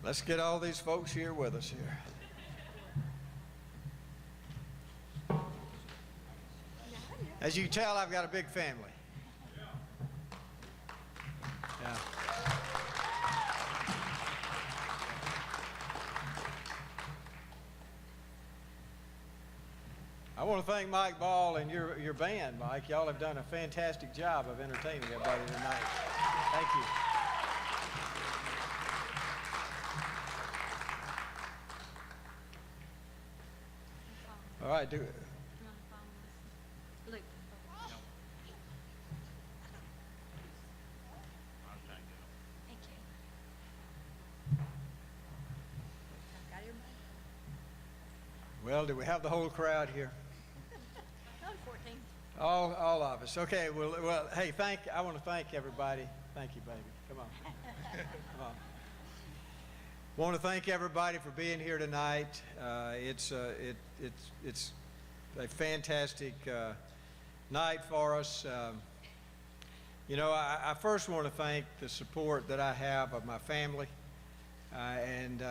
Let's get all these folks here with us here. As you can tell, I've got a big family. Yeah. I want to thank Mike Ball and your band, Mike. Y'all have done a fantastic job of entertaining everybody tonight. Thank you. All right, do it. Luke. Thank you. Got your money? Well, do we have the whole crowd here? No, 14. All of us. Okay. Well. Hey, I want to thank everybody. Thank you, baby. Come on. Come on. Want to thank everybody for being here tonight. It's a fantastic night for us. You know, I first want to thank the support that I have of my family and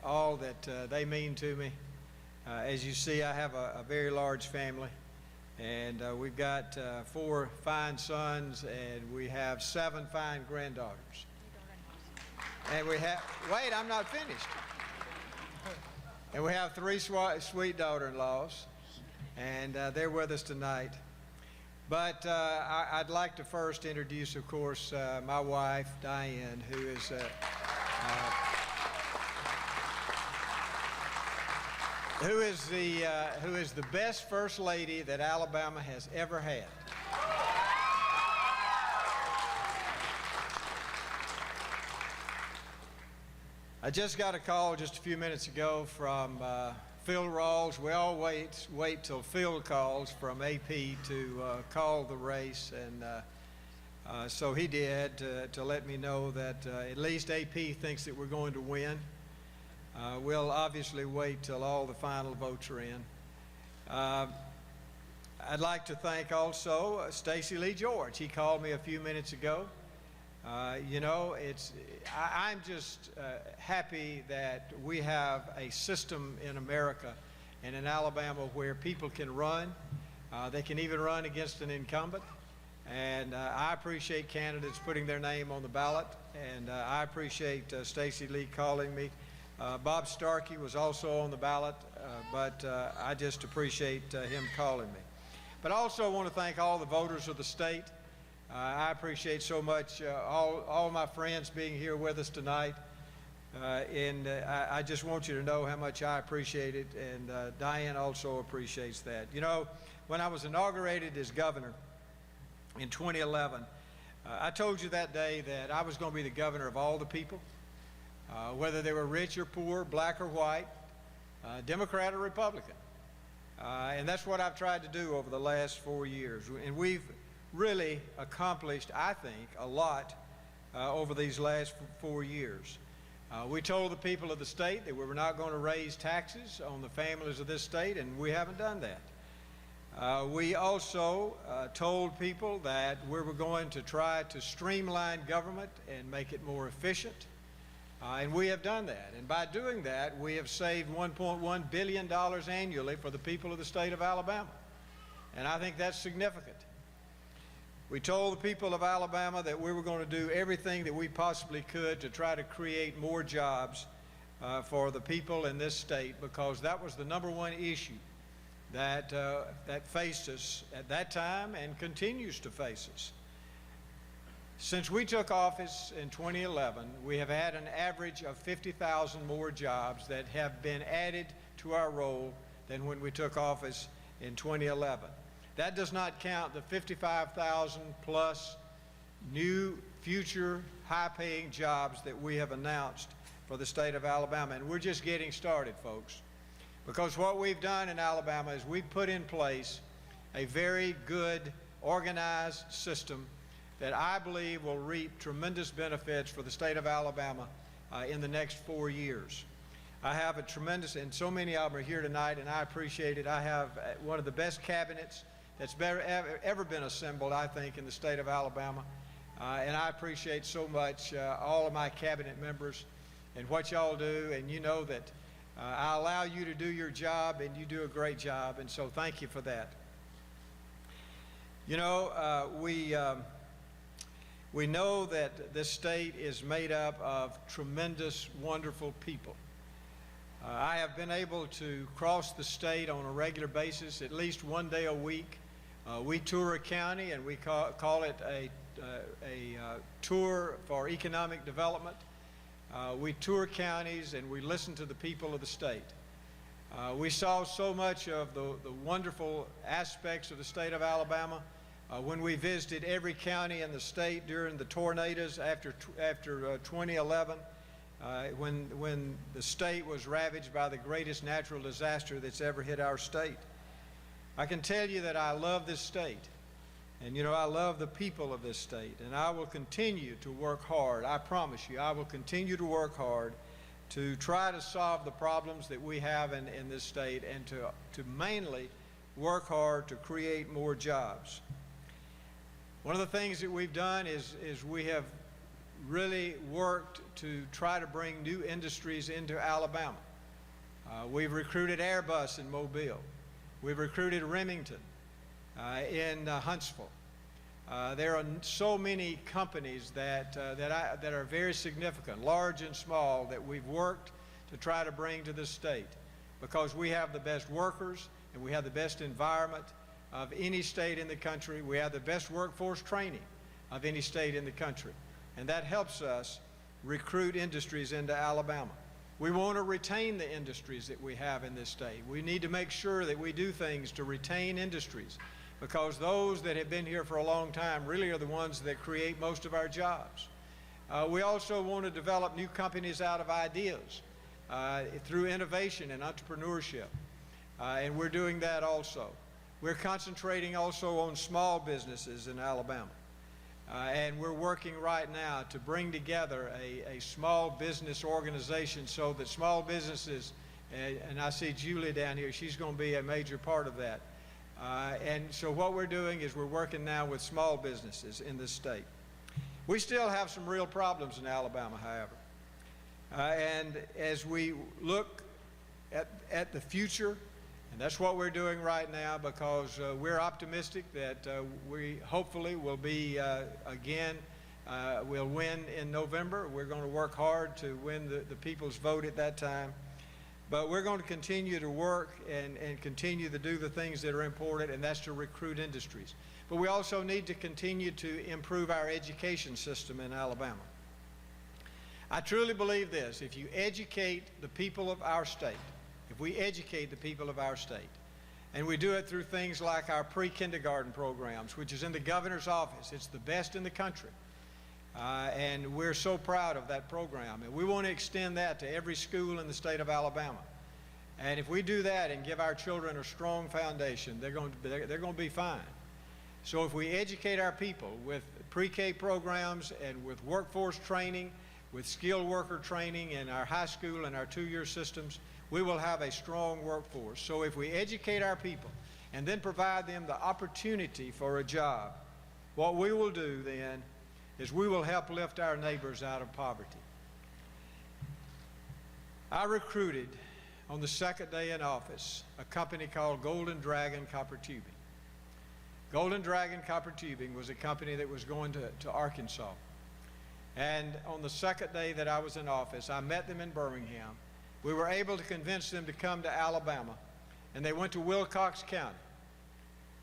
all that they mean to me. As you see, I have a very large family, and we've got 4 fine sons, and we have 7 fine granddaughters. And we have, wait, I'm not finished. And we have 3 sweet daughter-in-laws, and they're with us tonight. But I'd like to first introduce, of course, my wife, Diane, who is the best first lady that Alabama has ever had. I just got a call just a few minutes ago from Phil Rawls. We all wait till Phil calls from AP to call the race, and so he did to let me know that at least AP thinks that we're going to win. We'll obviously wait till all the final votes are in. I'd like to thank also Stacey Lee George. He called me a few minutes ago. You know, I'm just happy that we have a system in America and in Alabama where people can run. They can even run against an incumbent. And I appreciate candidates putting their name on the ballot. And I appreciate Stacey Lee calling me. Bob Starkey was also on the ballot, but I just appreciate him calling me. But I also want to thank all the voters of the state. I appreciate so much all my friends being here with us tonight, and I just want you to know how much I appreciate it, and Diane also appreciates that. You know, when I was inaugurated as governor in 2011, I told you that day that I was going to be the governor of all the people, whether they were rich or poor, black or white, Democrat or Republican, and that's what I've tried to do over the last 4 years, and we've really accomplished, I think, a lot over these last 4 years. We told the people of the state that we were not going to raise taxes on the families of this state, and we haven't done that. We also told people that we were going to try to streamline government and make it more efficient, and we have done that. And by doing that, we have saved $1.1 billion annually for the people of the state of Alabama, and I think that's significant. We told the people of Alabama that we were going to do everything that we possibly could to try to create more jobs for the people in this state, because that was the #1 issue that faced us at that time and continues to face us. Since we took office in 2011, we have had an average of 50,000 more jobs that have been added to our roll than when we took office in 2011. That does not count the 55,000 plus new future high-paying jobs that we have announced for the state of Alabama. And we're just getting started, folks, because what we've done in Alabama is we've put in place a very good, organized system that I believe will reap tremendous benefits for the state of Alabama in the next 4 years. I have a tremendous, and so many of them are here tonight, and I appreciate it. I have one of the best cabinets that's ever been assembled, I think, in the state of Alabama. And I appreciate so much all of my cabinet members. and what y'all do, and you know that I allow you to do your job, and you do a great job, and so thank you for that. You know, we know that this state is made up of tremendous, wonderful people. I have been able to cross the state on a regular basis, at least one day a week. We tour a county, and we call it a tour for economic development. We tour counties, and we listen to the people of the state. We saw so much of the wonderful aspects of the state of Alabama when we visited every county in the state during the tornadoes after 2011, when the state was ravaged by the greatest natural disaster that's ever hit our state. I can tell you that I love this state, and you know, I love the people of this state, and I will continue to work hard. I promise you, I will continue to work hard to try to solve the problems that we have in this state, and to mainly work hard to create more jobs. One of the things that we've done is we have really worked to try to bring new industries into Alabama. We've recruited Airbus in Mobile. We've recruited Remington in Huntsville. There are so many companies that are very significant, large and small, that we've worked to try to bring to this state, because we have the best workers and we have the best environment of any state in the country. We have the best workforce training of any state in the country, and that helps us recruit industries into Alabama. We want to retain the industries that we have in this state. We need to make sure that we do things to retain industries, because those that have been here for a long time really are the ones that create most of our jobs. We also want to develop new companies out of ideas through innovation and entrepreneurship, and we're doing that also. We're concentrating also on small businesses in Alabama, and we're working right now to bring together a small business organization so that small businesses, and I see Julie down here, she's going to be a major part of that. And so what we're doing is we're working now with small businesses in this state. We still have some real problems in Alabama, however. And as we look at the future, and that's what we're doing right now, because we're optimistic that we hopefully will be we'll win in November. We're going to work hard to win the people's vote at that time. But we're going to continue to work and continue to do the things that are important, and that's to recruit industries. But we also need to continue to improve our education system in Alabama. I truly believe this: if you educate the people of our state, if we educate the people of our state, and we do it through things like our pre-kindergarten programs, which is in the governor's office, it's the best in the country. And we're so proud of that program, and we want to extend that to every school in the state of Alabama. And if we do that and give our children a strong foundation, they're going to be fine. So if we educate our people with pre-K programs and with workforce training, with skilled worker training in our high school and our two-year systems, we will have a strong workforce. So if we educate our people and then provide them the opportunity for a job, what we will do then is we will help lift our neighbors out of poverty. I recruited on the second day in office a company called Golden Dragon Copper Tubing. Golden Dragon Copper Tubing was a company that was going to Arkansas. And on the second day that I was in office, I met them in Birmingham. We were able to convince them to come to Alabama, and they went to Wilcox County.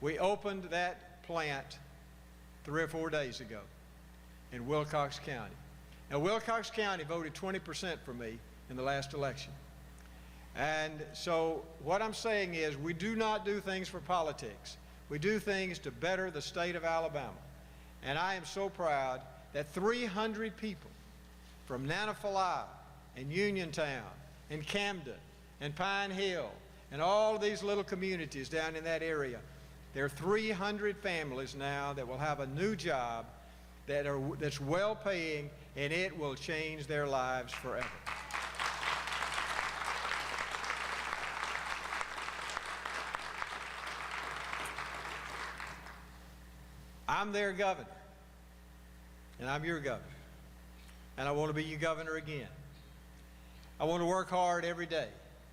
We opened that plant 3 or 4 days ago in Wilcox County. Now, Wilcox County voted 20% for me in the last election. And so what I'm saying is, we do not do things for politics. We do things to better the state of Alabama. And I am so proud that 300 people from Nanophilia and Uniontown and Camden and Pine Hill and all these little communities down in that area, there are 300 families now that will have a new job that's well-paying, and it will change their lives forever. I'm their governor, and I'm your governor, and I want to be your governor again. I want to work hard every day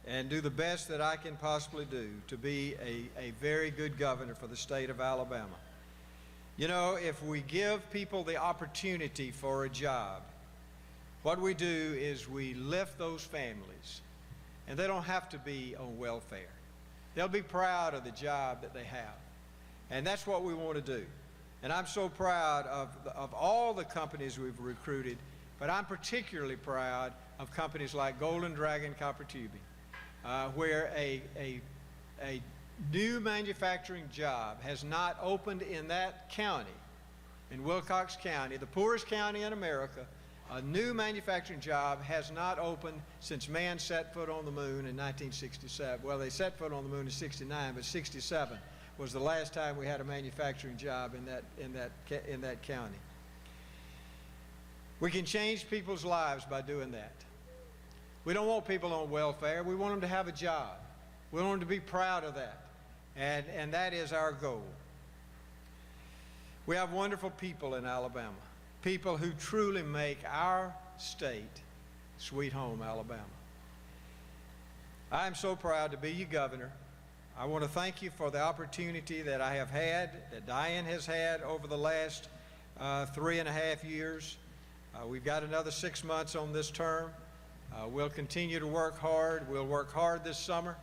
and do the best that I can possibly do to be a very good governor for the state of Alabama. You know, if we give people the opportunity for a job, what we do is we lift those families, and they don't have to be on welfare. They'll be proud of the job that they have, and that's what we want to do. And I'm so proud of all the companies we've recruited, but I'm particularly proud of companies like Golden Dragon Copper Tubing, where a new manufacturing job has not opened in that county, in Wilcox County, the poorest county in America. A new manufacturing job has not opened since man set foot on the moon in 1967. Well, they set foot on the moon in '69, but '67 was the last time we had a manufacturing job in that county. We can change people's lives by doing that. We don't want people on welfare. We want them to have a job. We want them to be proud of that. And that is our goal. We have wonderful people in Alabama, people who truly make our state sweet home, Alabama. I am so proud to be your governor. I want to thank you for the opportunity that I have had, that Diane has had over the last 3.5 years. We've got another 6 months on this term. We'll continue to work hard. We'll work hard this summer.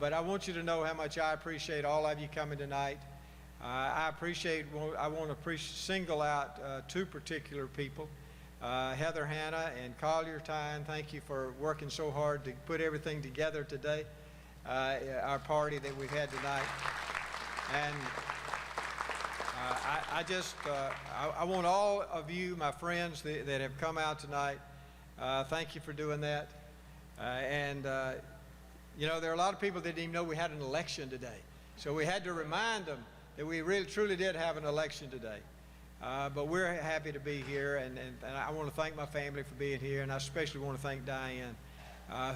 But I want you to know how much I appreciate all of you coming tonight. I want to single out two particular people, Heather Hanna and Collier Tyne. Thank you for working so hard to put everything together today, our party that we've had tonight. And I want all of you, my friends that have come out tonight, thank you for doing that. You know, there are a lot of people that didn't even know we had an election today. So we had to remind them that we really, truly did have an election today. But we're happy to be here, and I want to thank my family for being here, and I especially want to thank Diane,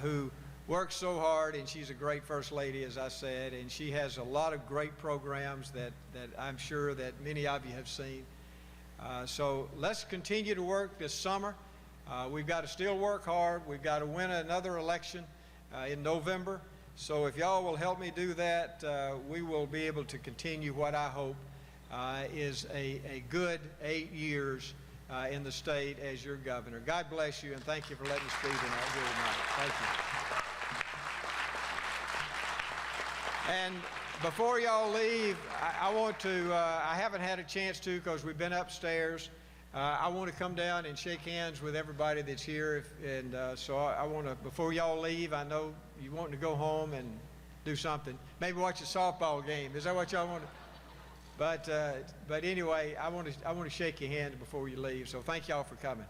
who works so hard, and she's a great First Lady, as I said, and she has a lot of great programs that I'm sure that many of you have seen. So let's continue to work this summer. We've got to still work hard. We've got to win another election in November. So if y'all will help me do that, we will be able to continue what I hope is a good 8 years in the state as your governor. God bless you, and thank you for letting me speak here tonight. Thank you. And before y'all leave, I want to, I haven't had a chance to because we've been upstairs. I want to come down and shake hands with everybody that's here, so I want to, before y'all leave, I know you want to go home and do something. Maybe watch a softball game. Is that what y'all want to? But anyway, I want to shake your hand before you leave. So thank y'all for coming.